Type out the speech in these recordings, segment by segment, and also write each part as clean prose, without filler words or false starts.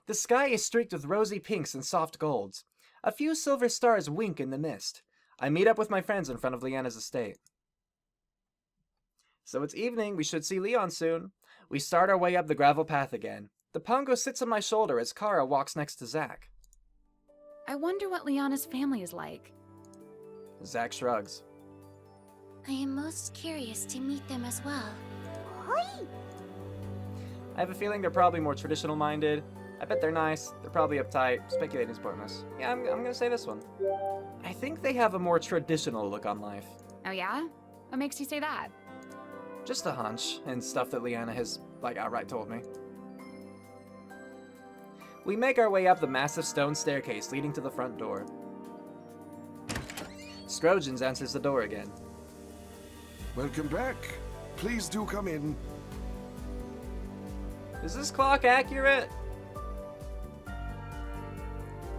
The sky is streaked with rosy pinks and soft golds. A few silver stars wink in the mist. I meet up with my friends in front of Leanna's estate. So it's evening, we should see Leon soon. We start our way up the gravel path again. The Pongo sits on my shoulder as Kara walks next to Zach. I wonder what Liana's family is like. Zach shrugs. I am most curious to meet them as well. I have a feeling they're probably more traditional-minded. I bet they're nice. They're probably uptight. Speculating's pointless. Yeah, I'm gonna say this one. I think they have a more traditional look on life. Oh yeah? What makes you say that? Just a hunch, and stuff that Leanna has, outright told me. We make our way up the massive stone staircase leading to the front door. Scrogens answers the door again. Welcome back. Please do come in. Is this clock accurate?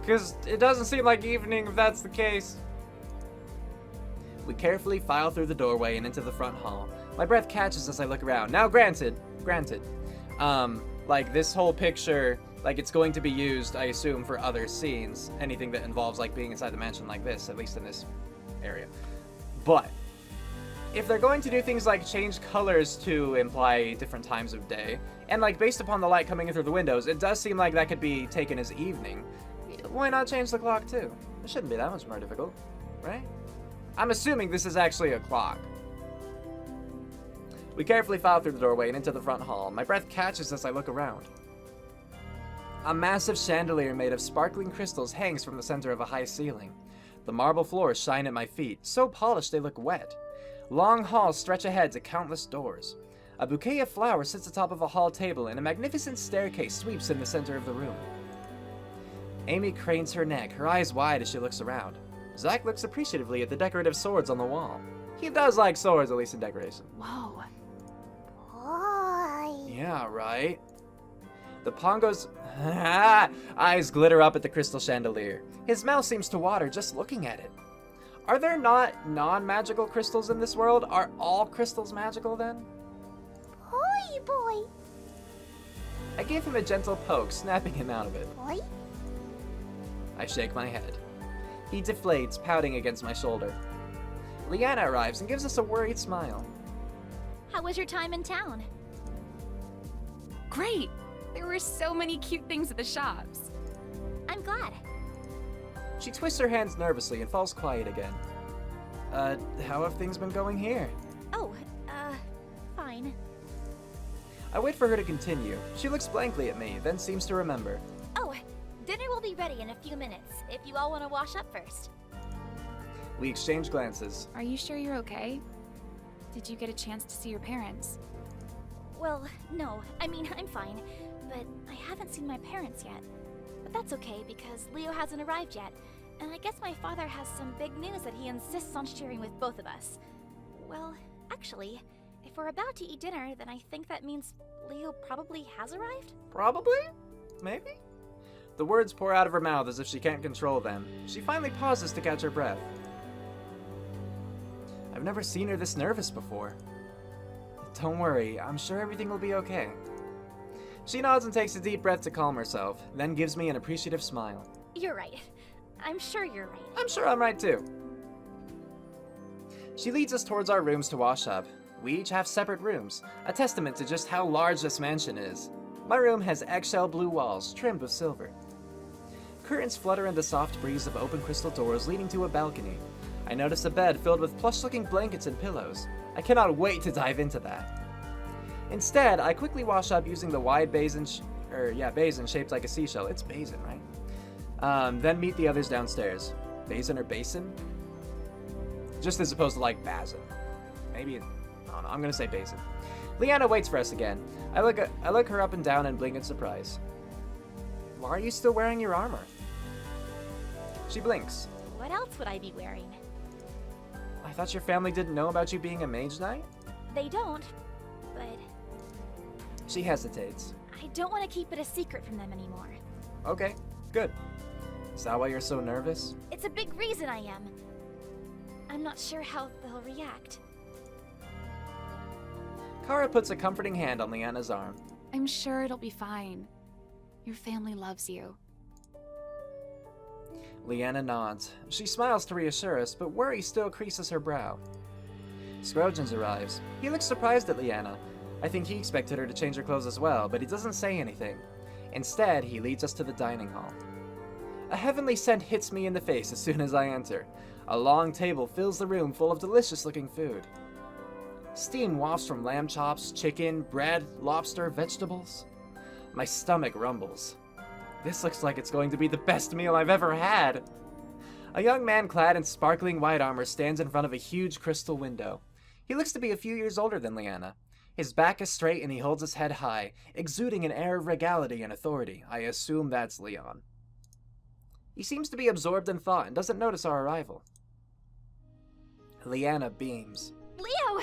Because it doesn't seem like evening if that's the case. We carefully file through the doorway and into the front hall. My breath catches as I look around. Now granted, this whole picture, it's going to be used, I assume, for other scenes. Anything that involves, being inside the mansion like this, at least in this area. But if they're going to do things like change colors to imply different times of day, and based upon the light coming in through the windows, it does seem like that could be taken as evening. Why not change the clock too? It shouldn't be that much more difficult, right? I'm assuming this is actually a clock. We carefully file through the doorway and into the front hall. My breath catches as I look around. A massive chandelier made of sparkling crystals hangs from the center of a high ceiling. The marble floors shine at my feet, so polished they look wet. Long halls stretch ahead to countless doors. A bouquet of flowers sits atop of a hall table, and a magnificent staircase sweeps in the center of the room. Amy cranes her neck, her eyes wide as she looks around. Zach looks appreciatively at the decorative swords on the wall. He does like swords, at least in decoration. Whoa. Yeah, right? The Pongo's eyes glitter up at the crystal chandelier. His mouth seems to water just looking at it. Are there not non-magical crystals in this world? Are all crystals magical then? Boy. I give him a gentle poke, snapping him out of it. Boy? I shake my head. He deflates, pouting against my shoulder. Leanna arrives and gives us a worried smile. How was your time in town? Great! There were so many cute things at the shops. I'm glad. She twists her hands nervously and falls quiet again. How have things been going here? Oh, fine. I wait for her to continue. She looks blankly at me, then seems to remember. Oh, dinner will be ready in a few minutes, if you all want to wash up first. We exchange glances. Are you sure you're okay? Did you get a chance to see your parents? Well, no. I mean, I'm fine. But I haven't seen my parents yet. But that's okay, because Leo hasn't arrived yet. And I guess my father has some big news that he insists on sharing with both of us. Well, actually, if we're about to eat dinner, then I think that means Leo probably has arrived? Probably? Maybe? The words pour out of her mouth as if she can't control them. She finally pauses to catch her breath. I've never seen her this nervous before. Don't worry, I'm sure everything will be okay. She nods and takes a deep breath to calm herself, then gives me an appreciative smile. You're right. I'm sure you're right. I'm sure I'm right too. She leads us towards our rooms to wash up. We each have separate rooms, a testament to just how large this mansion is. My room has eggshell blue walls, trimmed with silver. Curtains flutter in the soft breeze of open crystal doors leading to a balcony. I notice a bed filled with plush-looking blankets and pillows. I cannot wait to dive into that. Instead, I quickly wash up using the wide basin shaped like a seashell. It's basin, right? Then meet the others downstairs. Basin or basin? Just as opposed to basin. Maybe, I don't know, I'm gonna say basin. Leanna waits for us again. I look her up and down and blink in surprise. Why are you still wearing your armor? She blinks. What else would I be wearing? I thought your family didn't know about you being a mage knight? They don't, but She hesitates. I don't want to keep it a secret from them anymore. Okay, good. Is that why you're so nervous? It's a big reason I am. I'm not sure how they'll react. Kara puts a comforting hand on Leanna's arm. I'm sure it'll be fine. Your family loves you. Leanna nods. She smiles to reassure us, but worry still creases her brow. Scrogens arrives. He looks surprised at Leanna. I think he expected her to change her clothes as well, but he doesn't say anything. Instead, he leads us to the dining hall. A heavenly scent hits me in the face as soon as I enter. A long table fills the room full of delicious-looking food. Steam wafts from lamb chops, chicken, bread, lobster, vegetables. My stomach rumbles. This looks like it's going to be the best meal I've ever had. A young man clad in sparkling white armor stands in front of a huge crystal window. He looks to be a few years older than Leanna. His back is straight and he holds his head high, exuding an air of regality and authority. I assume that's Leon. He seems to be absorbed in thought and doesn't notice our arrival. Leanna beams. Leo!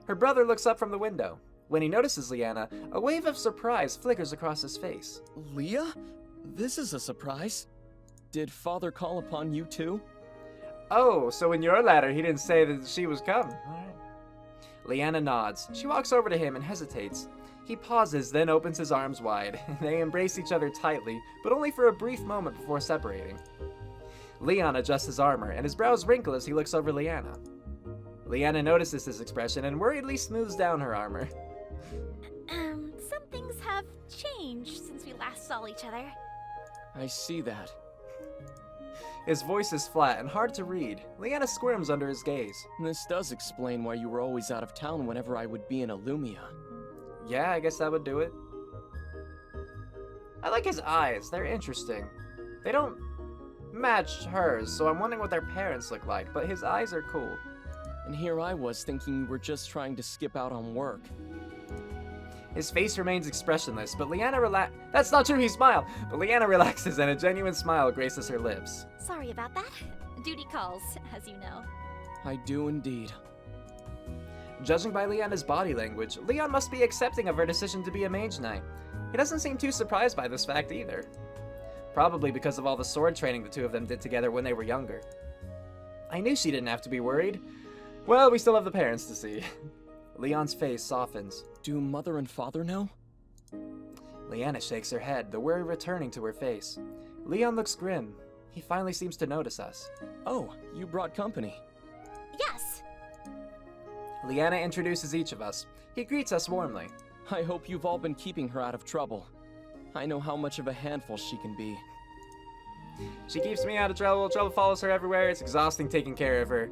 Her brother looks up from the window. When he notices Leanna, a wave of surprise flickers across his face. Leah? This is a surprise. Did Father call upon you too? Oh, so in your letter he didn't say that she was coming. Alright. Leanna nods. She walks over to him and hesitates. He pauses, then opens his arms wide. They embrace each other tightly, but only for a brief moment before separating. Leon adjusts his armor, and his brows wrinkle as he looks over Leanna. Leanna notices his expression and worriedly smooths down her armor. Some things have changed since we last saw each other. I see that. His voice is flat and hard to read. Leanna squirms under his gaze. This does explain why you were always out of town whenever I would be in Illumia. Yeah, I guess that would do it. I like his eyes. They're interesting. They don't match hers, so I'm wondering what their parents look like, but his eyes are cool. And here I was thinking you were just trying to skip out on work. His face remains expressionless, but Leanna That's not true, he smiled! But Leanna relaxes and a genuine smile graces her lips. Sorry about that. Duty calls, as you know. I do indeed. Judging by Leanna's body language, Leon must be accepting of her decision to be a mage knight. He doesn't seem too surprised by this fact either. Probably because of all the sword training the two of them did together when they were younger. I knew she didn't have to be worried. Well, we still have the parents to see. Leon's face softens. Do Mother and Father know? Leanna shakes her head, the worry returning to her face. Leon looks grim. He finally seems to notice us. Oh, you brought company. Yes! Leanna introduces each of us. He greets us warmly. I hope you've all been keeping her out of trouble. I know how much of a handful she can be. She keeps me out of trouble. Trouble follows her everywhere. It's exhausting taking care of her.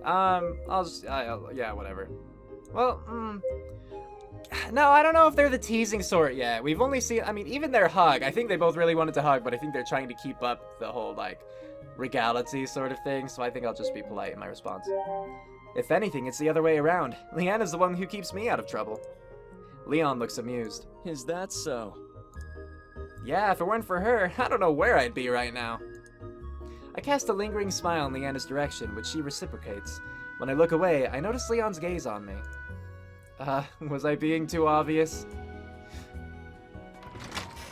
Yeah, whatever. Well, no, I don't know if they're the teasing sort yet. We've only seen, even their hug. I think they both really wanted to hug, but I think they're trying to keep up the whole, regality sort of thing, so I think I'll just be polite in my response. If anything, it's the other way around. Leanna's the one who keeps me out of trouble. Leon looks amused. Is that so? Yeah, if it weren't for her, I don't know where I'd be right now. I cast a lingering smile in Leanna's direction, which she reciprocates. When I look away, I notice Leon's gaze on me. Was I being too obvious?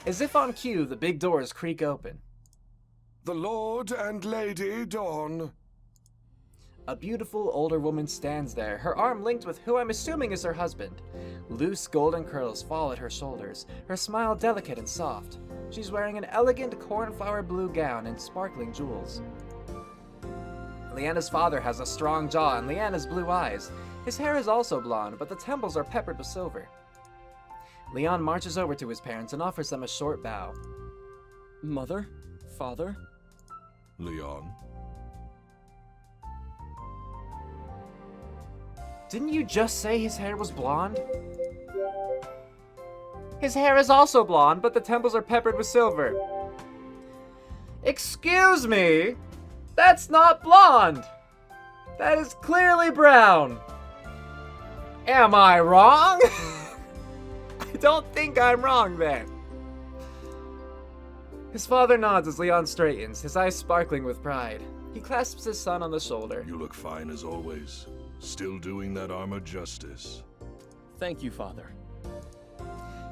As if on cue, the big doors creak open. The Lord and Lady Dawn. A beautiful older woman stands there, her arm linked with who I'm assuming is her husband. Loose golden curls fall at her shoulders, her smile delicate and soft. She's wearing an elegant cornflower blue gown and sparkling jewels. Leanna's father has a strong jaw and Leanna's blue eyes. His hair is also blonde, but the temples are peppered with silver. Leon marches over to his parents and offers them a short bow. Mother? Father? Leon. Didn't you just say his hair was blonde? His hair is also blonde, but the temples are peppered with silver. Excuse me? That's not blonde! That is clearly brown! Am I wrong? I don't think I'm wrong then. His father nods as Leon straightens, his eyes sparkling with pride. He clasps his son on the shoulder. You look fine as always. Still doing that armor justice. Thank you, Father.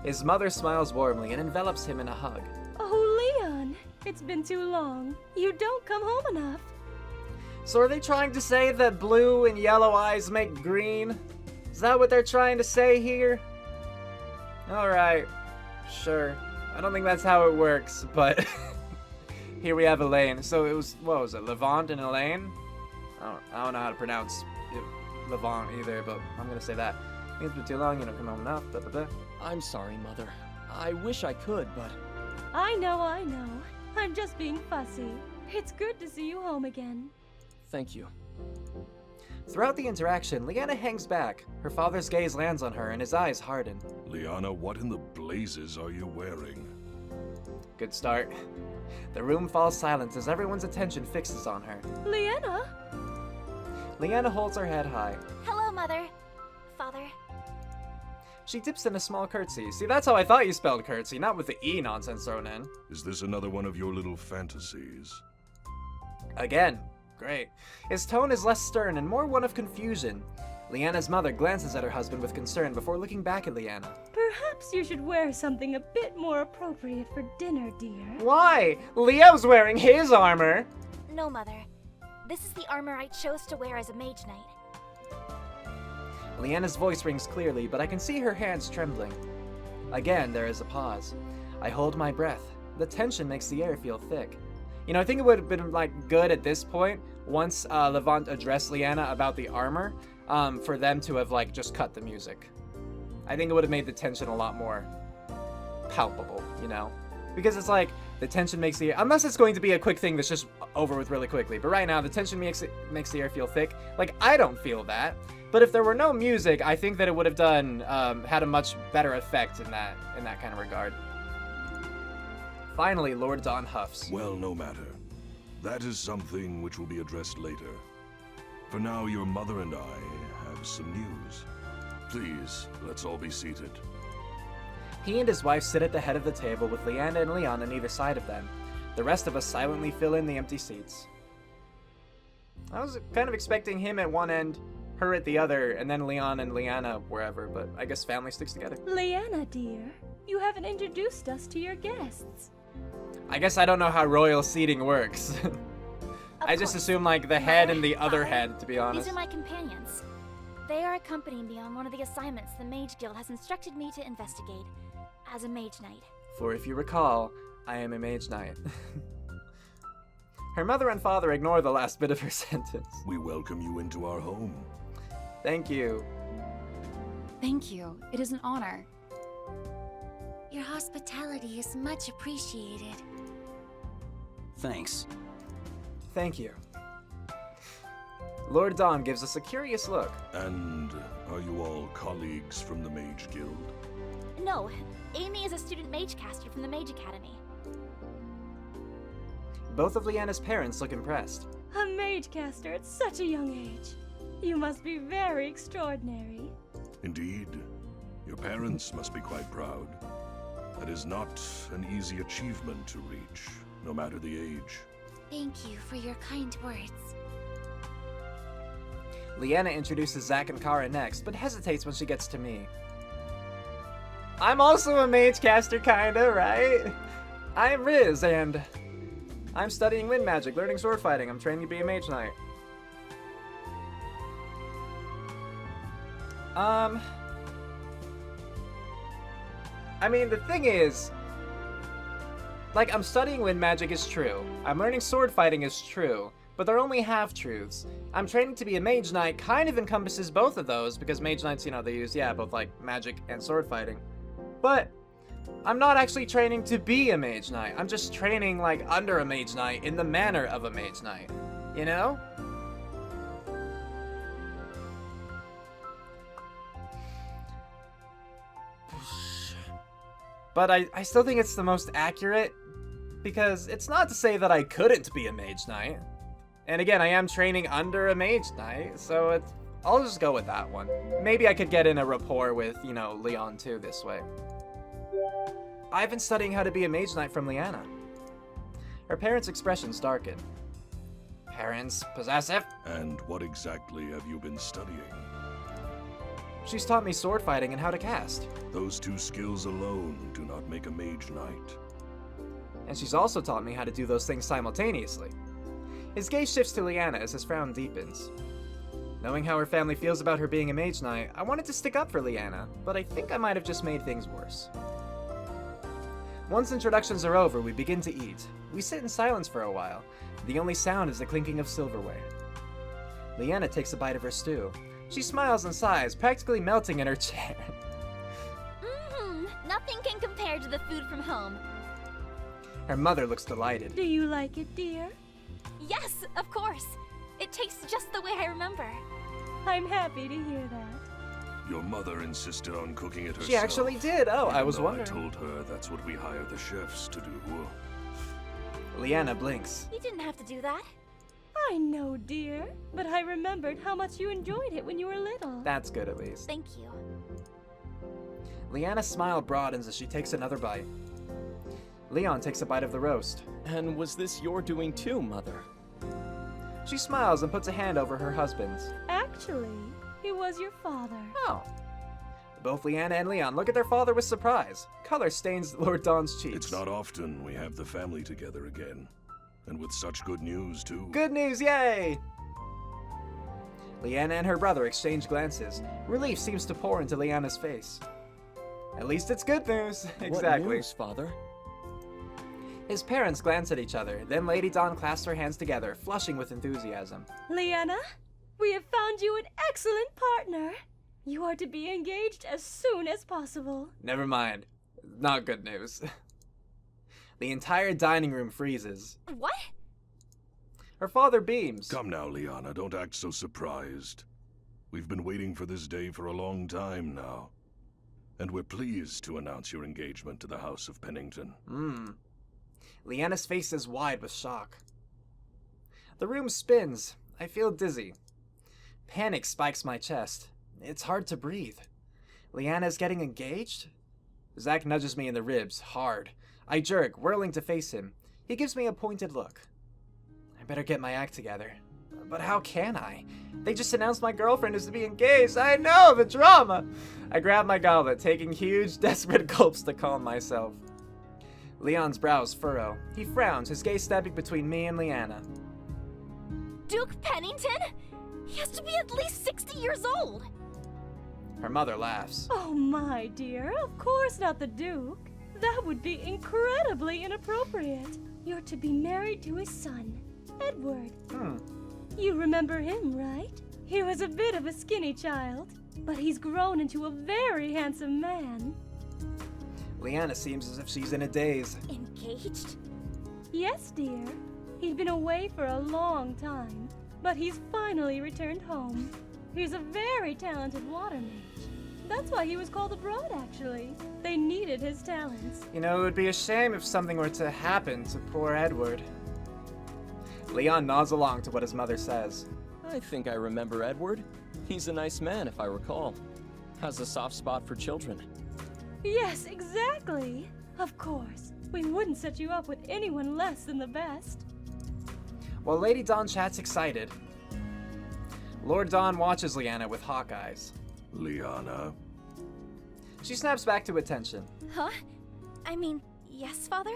His mother smiles warmly and envelops him in a hug. Oh, Leon, it's been too long. You don't come home enough. So are they trying to say that blue and yellow eyes make green? Is that what they're trying to say here? Alright, sure. I don't think that's how it works, but here we have Elaine. So it was, what was it, Levant and Elaine? I don't know how to pronounce Levant either, but I'm gonna say that. It's been too long, you don't come home enough, blah, blah, blah. I'm sorry, Mother. I wish I could, but I know. I'm just being fussy. It's good to see you home again. thank you. Throughout the interaction, Leanna hangs back. Her father's gaze lands on her and his eyes harden. Liana, what in the blazes are you wearing? Good start. The room falls silent as everyone's attention fixes on her. Leanna? Leanna holds her head high. Hello, Mother. Father. She dips in a small curtsy. See, that's how I thought you spelled curtsy, not with the E nonsense thrown in. Is this another one of your little fantasies? Again. Great. His tone is less stern and more one of confusion. Leanna's mother glances at her husband with concern before looking back at Leanna. Perhaps you should wear something a bit more appropriate for dinner, dear. Why? Leo's wearing his armor! No, Mother. This is the armor I chose to wear as a mage knight. Leanna's voice rings clearly, but I can see her hands trembling. Again, there is a pause. I hold my breath. The tension makes the air feel thick. You know, I think it would have been, like, good at this point, once Levant addressed Leanna about the armor, for them to have, like, just cut the music. I think it would have made the tension a lot more palpable, you know? Because it's like, the tension makes the air, unless it's going to be a quick thing that's just over with really quickly, but right now, the tension makes the air feel thick. Like, I don't feel that. But if there were no music, I think that it would have done, had a much better effect in that kind of regard. Finally, Lord Don huffs. Well, no matter. That is something which will be addressed later. For now, your mother and I have some news. Please, let's all be seated. He and his wife sit at the head of the table with Leanna and Leon on either side of them. The rest of us silently fill in the empty seats. I was kind of expecting him at one end, her at the other, and then Leon and Leanna wherever, but I guess family sticks together. Leanna, dear, you haven't introduced us to your guests. I guess I don't know how royal seating works. I just course. assume like the head and the Mother, other Father, head, to be honest. These are my companions. They are accompanying me on one of the assignments the Mage Guild has instructed me to investigate as a Mage Knight. For if you recall, I am a mage knight. Her mother and father ignore the last bit of her sentence. We welcome you into our home. Thank you. Thank you. It is an honor. Your hospitality is much appreciated. Thanks. Thank you. Lord Don gives us a curious look. And are you all colleagues from the Mage Guild? No, Amy is a student mage caster from the Mage Academy. Both of Leanna's parents look impressed. A mage caster at such a young age. You must be very extraordinary. Indeed. Your parents must be quite proud. That is not an easy achievement to reach, no matter the age. Thank you for your kind words. Leanna introduces Zack and Kara next, but hesitates when she gets to me. I'm also a mage caster, kinda, right? I am Riz, and I'm studying wind magic, learning sword fighting. I'm training to be a mage knight. I mean, the thing is, like, I'm studying wind magic is true. I'm learning sword fighting is true. But they're only half-truths. I'm training to be a mage knight kind of encompasses both of those, because mage knights, you know, they use, yeah, both, like, magic and sword fighting. But I'm not actually training to be a mage knight. I'm just training, like, under a mage knight in the manner of a mage knight. You know? But I still think it's the most accurate, because it's not to say that I couldn't be a mage knight. And again, I am training under a mage knight, so I'll just go with that one. Maybe I could get in a rapport with, you know, Leon too this way. I've been studying how to be a mage knight from Leanna. Her parents' expressions darken. Parents possessive? And what exactly have you been studying? She's taught me sword fighting and how to cast. Those two skills alone do not make a mage knight. And she's also taught me how to do those things simultaneously. His gaze shifts to Leanna as his frown deepens. Knowing how her family feels about her being a mage knight, I wanted to stick up for Leanna, but I think I might have just made things worse. Once introductions are over, we begin to eat. We sit in silence for a while. The only sound is the clinking of silverware. Leanna takes a bite of her stew. She smiles and sighs, practically melting in her chair. Nothing can compare to the food from home. Her mother looks delighted. Do you like it, dear? Yes, of course. It tastes just the way I remember. I'm happy to hear that. Your mother insisted on cooking it herself. She actually did. Oh, I was Even though wondering. I told her that's what we hire the chefs to do. Leanna blinks. You didn't have to do that. I know, dear, but I remembered how much you enjoyed it when you were little. That's good at least. Thank you. Leanna's smile broadens as she takes another bite. Leon takes a bite of the roast. And was this your doing too, Mother? She smiles and puts a hand over her husband's. Actually, he was your father. Oh. Both Leanna and Leon look at their father with surprise. Color stains Lord Don's cheeks. It's not often we have the family together again. And with such good news, too. Good news, yay! Leanna and her brother exchange glances. Relief seems to pour into Leanna's face. At least it's good news. Exactly. What news, Father? His parents glance at each other, then Lady Dawn clasps her hands together, flushing with enthusiasm. Leanna, we have found you an excellent partner. You are to be engaged as soon as possible. Never mind. Not good news. The entire dining room freezes. What? Her father beams. Come now, Liana, don't act so surprised. We've been waiting for this day for a long time now. And we're pleased to announce your engagement to the House of Pennington. Leanna's face is wide with shock. The room spins. I feel dizzy. Panic spikes my chest. It's hard to breathe. Leanna's getting engaged? Zack nudges me in the ribs, hard. I jerk, whirling to face him. He gives me a pointed look. I better get my act together. But how can I? They just announced my girlfriend is to be engaged. I know, the drama! I grab my goblet, taking huge, desperate gulps to calm myself. Leon's brows furrow. He frowns, his gaze stepping between me and Leanna. Duke Pennington? He has to be at least 60 years old. Her mother laughs. Oh, my dear, of course not the Duke. That would be incredibly inappropriate. You're to be married to his son, Edward. You remember him, right? He was a bit of a skinny child, but he's grown into a very handsome man. Leanna seems as if she's in a daze. Engaged? Yes, dear. He'd been away for a long time, but he's finally returned home. He's a very talented water mage. That's why he was called abroad, actually. They needed his talents. You know, it would be a shame if something were to happen to poor Edward. Leon nods along to what his mother says. I think I remember Edward. He's a nice man, if I recall. Has a soft spot for children. Yes, exactly. Of course. We wouldn't set you up with anyone less than the best. While Lady Dawn chats excited, Lord Dawn watches Leanna with hawk eyes. Liana, She snaps back to attention. Huh? I mean, yes, Father?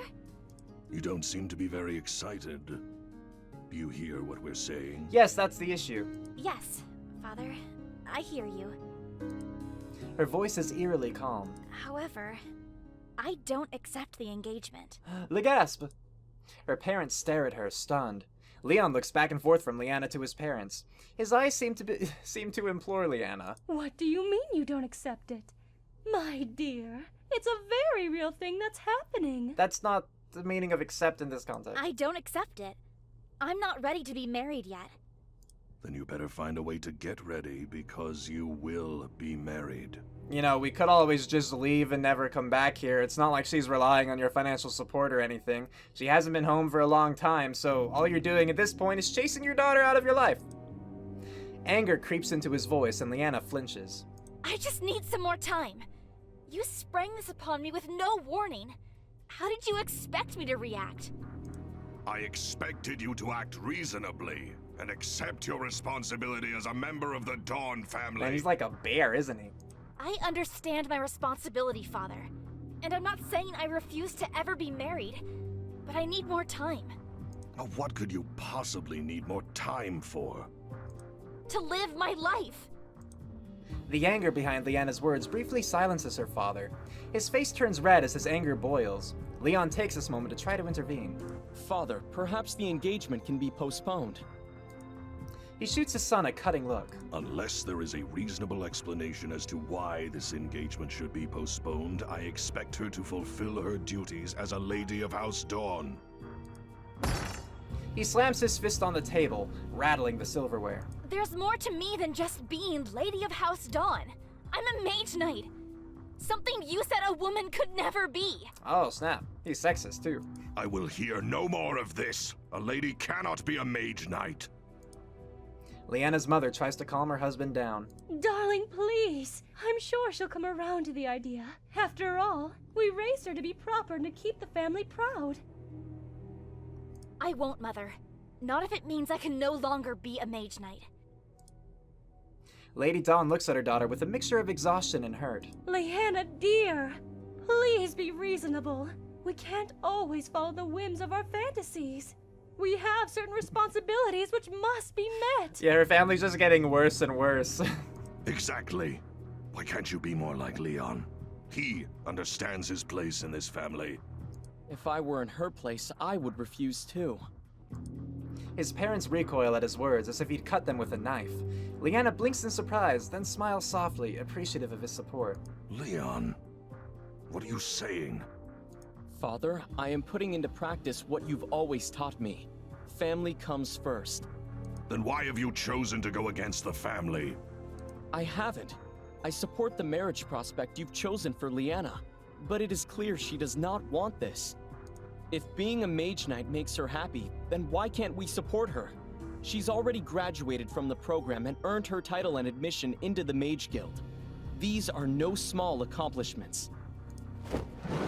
you don't seem to be very excited. Do you hear what we're saying? Yes, that's the issue. Yes, Father. I hear you. Her voice is eerily calm. However, I don't accept the engagement. Le gasp! Her parents stare at her, stunned. Leon looks back and forth from Leanna to his parents. His eyes seem to implore Leanna. What do you mean you don't accept it? My dear, it's a very real thing that's happening. That's not the meaning of accept in this context. I don't accept it. I'm not ready to be married yet. Then you better find a way to get ready, because you will be married. You know, we could always just leave and never come back here. It's not like she's relying on your financial support or anything. She hasn't been home for a long time, so all you're doing at this point is chasing your daughter out of your life. Anger creeps into his voice and Leanna flinches. I just need some more time. You sprang this upon me with no warning. How did you expect me to react? I expected you to act reasonably and accept your responsibility as a member of the Dawn family. Man, he's like a bear, isn't he? I understand my responsibility, Father. And I'm not saying I refuse to ever be married, but I need more time. Now, what could you possibly need more time for? To live my life. The anger behind Leanna's words briefly silences her father. His face turns red as his anger boils. Leon takes this moment to try to intervene. Father, perhaps the engagement can be postponed. He shoots his son a cutting look. Unless there is a reasonable explanation as to why this engagement should be postponed, I expect her to fulfill her duties as a Lady of House Dawn. He slams his fist on the table, rattling the silverware. There's more to me than just being Lady of House Dawn. I'm a mage knight. Something you said a woman could never be. Oh, snap. He's sexist, too. I will hear no more of this. A lady cannot be a mage knight. Leanna's mother tries to calm her husband down. Darling, please. I'm sure she'll come around to the idea. After all, we raised her to be proper and to keep the family proud. I won't, Mother. Not if it means I can no longer be a mage knight. Lady Dawn looks at her daughter with a mixture of exhaustion and hurt. Leanna, dear, please be reasonable. We can't always follow the whims of our fantasies. We have certain responsibilities which must be met. Yeah, her family's just getting worse and worse. Exactly. Why can't you be more like Leon? He understands his place in this family. If I were in her place, I would refuse too. His parents recoil at his words as if he'd cut them with a knife. Leanna blinks in surprise, then smiles softly, appreciative of his support. Leon, what are you saying? Father, I am putting into practice what you've always taught me. Family comes first. Then why have you chosen to go against the family? I haven't. I support the marriage prospect you've chosen for Leanna, but it is clear she does not want this. If being a mage knight makes her happy, then why can't we support her? She's already graduated from the program and earned her title and admission into the Mage Guild. These are no small accomplishments.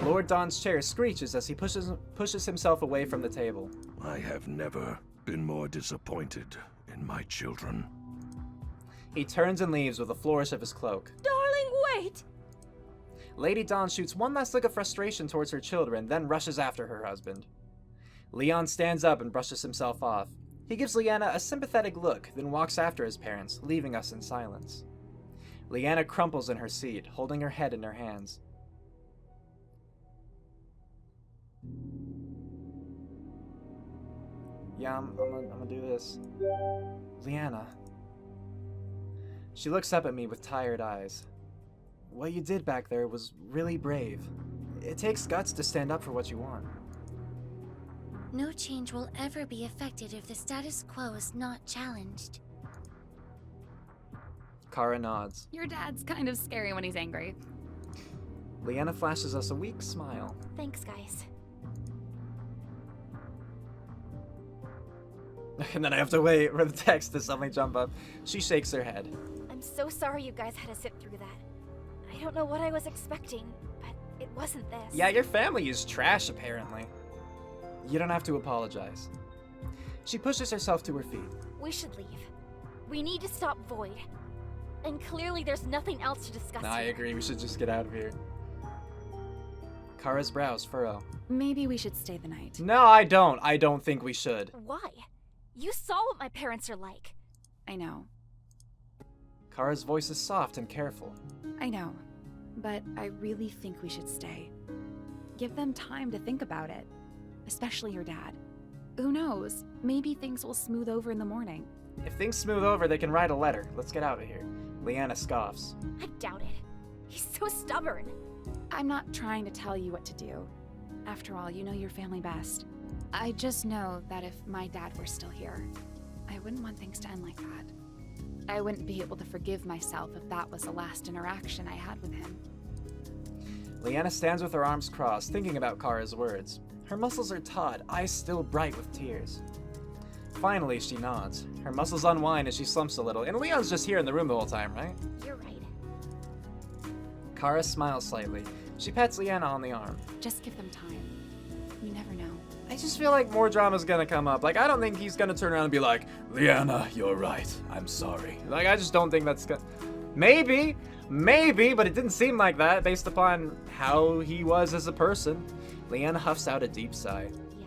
Lord Dawn's chair screeches as he pushes himself away from the table. I have never been more disappointed in my children. He turns and leaves with a flourish of his cloak. Darling, wait! Lady Dawn shoots one last look of frustration towards her children, then rushes after her husband. Leon stands up and brushes himself off. He gives Leanna a sympathetic look, then walks after his parents, leaving us in silence. Leanna crumples in her seat, holding her head in her hands. Yeah, I'm gonna do this. Leanna. She looks up at me with tired eyes. What you did back there was really brave. It takes guts to stand up for what you want. No change will ever be effected if the status quo is not challenged. Kara nods. Your dad's kind of scary when he's angry. Leanna flashes us a weak smile. Thanks, guys. And then I have to wait for the text to suddenly jump up. She shakes her head. I'm so sorry you guys had to sit through that. I don't know what I was expecting, but it wasn't this. Yeah, your family is trash, apparently. You don't have to apologize. She pushes herself to her feet. We should leave. We need to stop Void. And clearly there's nothing else to discuss I here. agree, we should just get out of here. Kara's brows furrow. Maybe we should stay the night. No, I don't. I don't think we should. Why? You saw what my parents are like. I know. Kara's voice is soft and careful. I know. But I really think we should stay. Give them time to think about it. Especially your dad. Who knows? Maybe things will smooth over in the morning. If things smooth over, they can write a letter. Let's get out of here. Leanna scoffs. I doubt it. He's so stubborn. I'm not trying to tell you what to do. After all, you know your family best. I just know that if my dad were still here, I wouldn't want things to end like that. I wouldn't be able to forgive myself if that was the last interaction I had with him. Leanna stands with her arms crossed, thinking about Kara's words. Her muscles are taut, eyes still bright with tears. Finally, she nods. Her muscles unwind as she slumps a little, and Leon's just here in the room the whole time, right? You're right. Kara smiles slightly. She pats Leanna on the arm. Just give them time. You never know. I just feel like more drama's gonna come up. Like, I don't think he's gonna turn around and be like, Leanna, you're right. I'm sorry. Like, I just don't think that's gonna... Maybe, but it didn't seem like that based upon how he was as a person. Leanna huffs out a deep sigh. Yeah,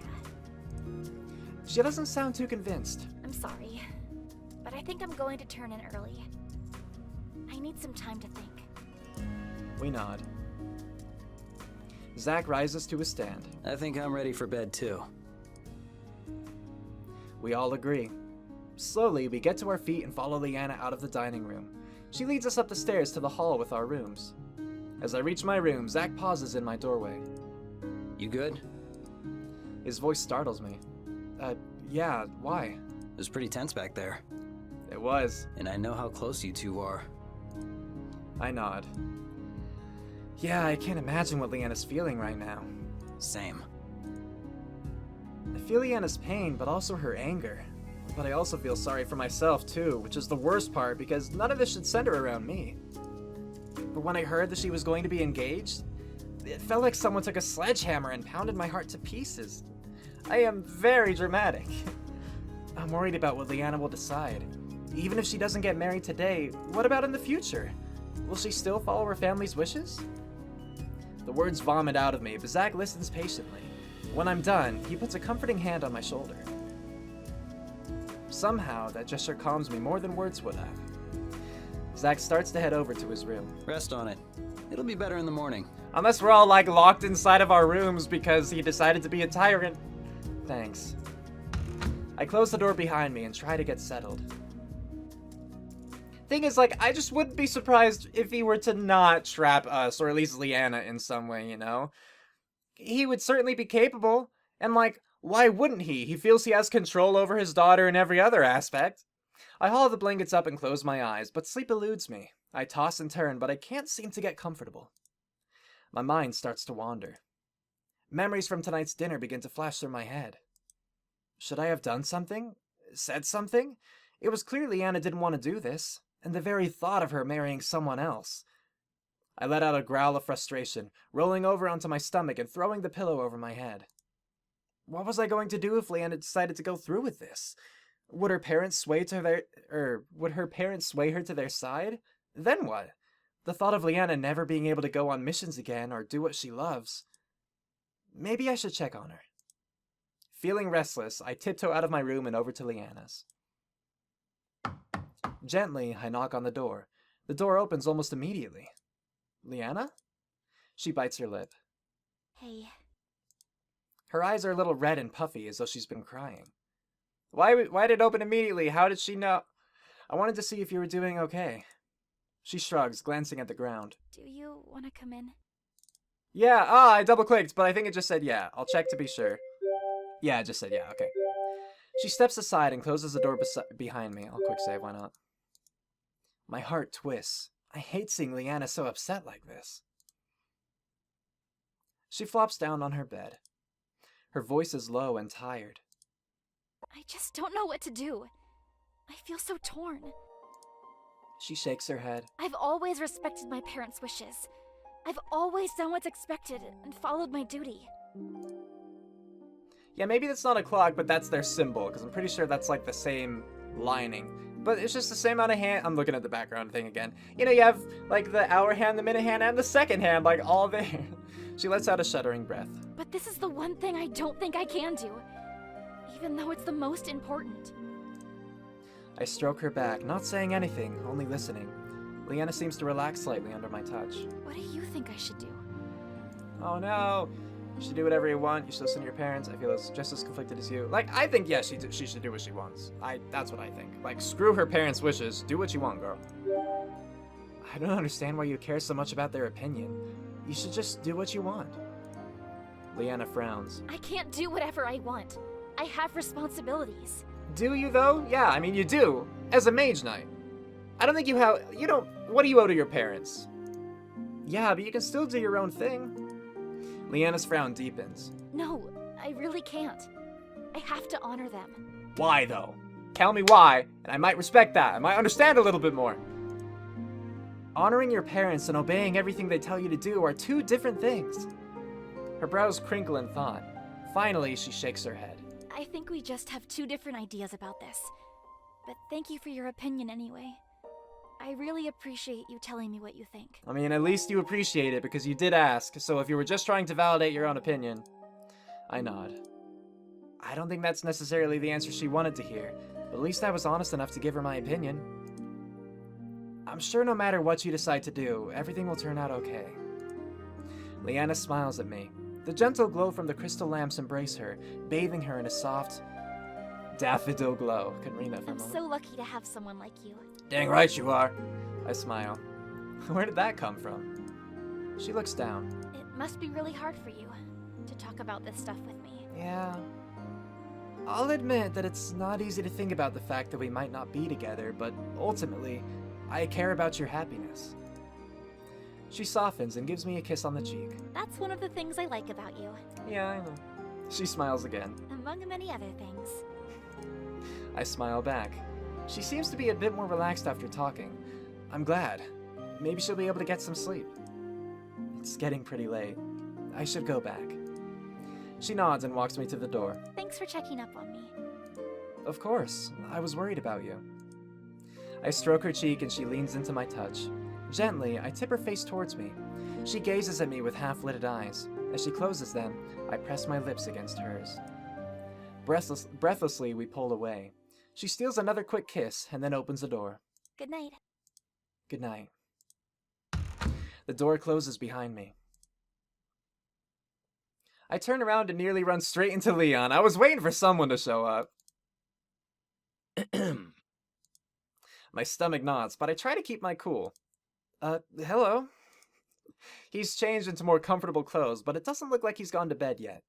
She doesn't sound too convinced. I'm sorry. But I think I'm going to turn in early. I need some time to think. We nod. Zach rises to his stand. I think I'm ready for bed too. We all agree. Slowly, we get to our feet and follow Leanna out of the dining room. She leads us up the stairs to the hall with our rooms. As I reach my room, Zach pauses in my doorway. You good? His voice startles me. Yeah, why? It was pretty tense back there. It was. And I know how close you two are. I nod. Yeah, I can't imagine what Leanna's feeling right now. Same. I feel Leanna's pain, but also her anger. But I also feel sorry for myself too, which is the worst part because none of this should center around me. But when I heard that she was going to be engaged, it felt like someone took a sledgehammer and pounded my heart to pieces. I am very dramatic. I'm worried about what Leanna will decide. Even if she doesn't get married today, what about in the future? Will she still follow her family's wishes? The words vomit out of me, but Zach listens patiently. When I'm done, he puts a comforting hand on my shoulder. Somehow, that gesture calms me more than words would have. Zach starts to head over to his room. Rest on it. It'll be better in the morning. Unless we're all like locked inside of our rooms because he decided to be a tyrant. Thanks. I close the door behind me and try to get settled. Thing is, like, I just wouldn't be surprised if he were to not trap us, or at least Leanna in some way, you know? He would certainly be capable, and like, why wouldn't he? He feels he has control over his daughter in every other aspect. I haul the blankets up and close my eyes, but sleep eludes me. I toss and turn, but I can't seem to get comfortable. My mind starts to wander. Memories from tonight's dinner begin to flash through my head. Should I have done something? Said something? It was clear Leanna didn't want to do this, and the very thought of her marrying someone else. I let out a growl of frustration, rolling over onto my stomach and throwing the pillow over my head. What was I going to do if Leanna decided to go through with this? Would her parents sway her to their side? Then what? The thought of Leanna never being able to go on missions again or do what she loves. Maybe I should check on her. Feeling restless, I tiptoe out of my room and over to Leanna's. Gently, I knock on the door. The door opens almost immediately. Leanna? She bites her lip. Hey. Her eyes are a little red and puffy, as though she's been crying. Why did it open immediately? How did she know? I wanted to see if you were doing okay. She shrugs, glancing at the ground. Do you want to come in? Yeah, I double-clicked, but I think it just said yeah. I'll check to be sure. Yeah, it just said yeah, okay. She steps aside and closes the door behind me. I'll quick save, why not? My heart twists. I hate seeing Leanna so upset like this. She flops down on her bed. Her voice is low and tired. I just don't know what to do. I feel so torn. She shakes her head. I've always respected my parents' wishes. I've always done what's expected and followed my duty. Yeah, maybe that's not a clock, but that's their symbol, because I'm pretty sure that's like the same lining. But it's just the same amount of hand. I'm looking at the background thing again. You know, you have like the hour hand, the minute hand, and the second hand, like all there. She lets out a shuddering breath. But this is the one thing I don't think I can do, even though it's the most important. I stroke her back, not saying anything, only listening. Leanna seems to relax slightly under my touch. What do you think I should do? Oh no! You should do whatever you want. You should listen to your parents. I feel just as conflicted as you. Like, I think, yes, she should do what she wants. That's what I think. Like, screw her parents' wishes. Do what you want, girl. I don't understand why you care so much about their opinion. You should just do what you want. Leanna frowns. I can't do whatever I want. I have responsibilities. Do you, though? Yeah, I mean, you do. As a mage knight. I don't think you have... You don't... What do you owe to your parents? Yeah, but you can still do your own thing. Leanna's frown deepens. No, I really can't. I have to honor them. Why, though? Tell me why, and I might respect that. I might understand a little bit more. Honoring your parents and obeying everything they tell you to do are two different things. Her brows crinkle in thought. Finally, she shakes her head. I think we just have two different ideas about this. But thank you for your opinion anyway. I really appreciate you telling me what you think. I mean, at least you appreciate it because you did ask, so if you were just trying to validate your own opinion... I nod. I don't think that's necessarily the answer she wanted to hear, but at least I was honest enough to give her my opinion. I'm sure no matter what you decide to do, everything will turn out okay. Leanna smiles at me. The gentle glow from the crystal lamps embrace her, bathing her in a soft daffodil glow. Couldn't read that for a I'm moment. so lucky to have someone like you. Dang right you are. I smile. Where did that come from? She looks down. It must be really hard for you to talk about this stuff with me. Yeah. I'll admit that it's not easy to think about the fact that we might not be together, but ultimately, I care about your happiness. She softens and gives me a kiss on the cheek. That's one of the things I like about you, Yeah, I know. She smiles again. among many other things. I smile back. She seems to be a bit more relaxed after talking. I'm glad. Maybe she'll be able to get some sleep. It's getting pretty late. I should go back. She nods and walks me to the door. Thanks for checking up on me. Of course, I was worried about you. I stroke her cheek and she leans into my touch. Gently, I tip her face towards me. She gazes at me with half-lidded eyes. As she closes them, I press my lips against hers. Breathlessly, we pull away. She steals another quick kiss and then opens the door. Good night. Good night. The door closes behind me. I turn around and nearly run straight into Leon. I was waiting for someone to show up. My stomach nods, but I try to keep my cool. Hello? He's changed into more comfortable clothes, but it doesn't look like he's gone to bed yet.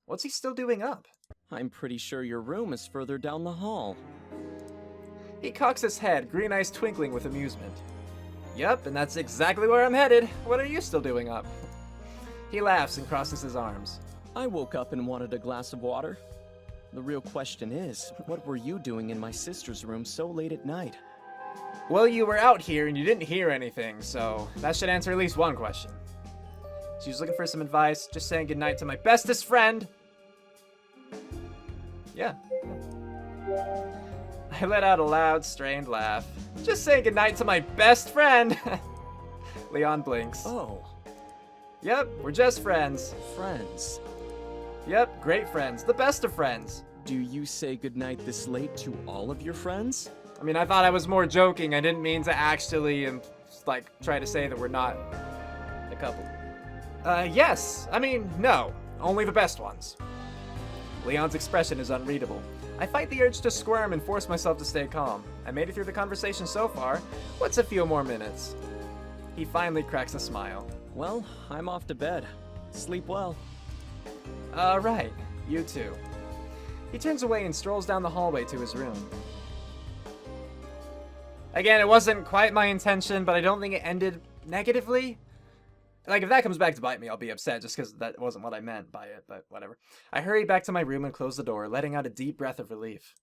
What's he still doing up? I'm pretty sure your room is further down the hall. He cocks his head, green eyes twinkling with amusement. Yep, and that's exactly where I'm headed. What are you still doing up? He laughs and crosses his arms. I woke up and wanted a glass of water. The real question is, what were you doing in my sister's room so late at night? Well, you were out here and you didn't hear anything, so that should answer at least one question. She was looking for some advice, just saying goodnight to my bestest friend. Yeah. I let out a loud, strained laugh. Just saying goodnight to my best friend. Leon blinks. Oh, Yep, we're just friends. friends. Yep, great friends. The best of friends. Do you say goodnight this late to all of your friends? I mean, I thought I was more joking. I didn't mean to actually, try to say that we're not a couple. Yes. I mean, no. Only the best ones. Leon's expression is unreadable. I fight the urge to squirm and force myself to stay calm. I made it through the conversation so far. What's a few more minutes? He finally cracks a smile. Well, I'm off to bed. Sleep well. Right. You too. He turns away and strolls down the hallway to his room. Again, it wasn't quite my intention, but I don't think it ended negatively. Like, if that comes back to bite me, I'll be upset just because that wasn't what I meant by it, but whatever. I hurry back to my room and close the door, letting out a deep breath of relief.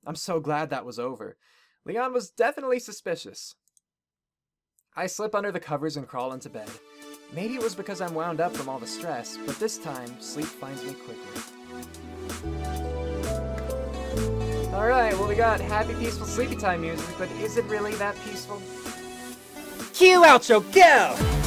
I'm so glad that was over. Leon was definitely suspicious. I slip under the covers and crawl into bed. Maybe it was because I'm wound up from all the stress, but this time, sleep finds me quickly. Alright, well we got happy, peaceful, sleepy time music, but is it really that peaceful? Cue outro, go!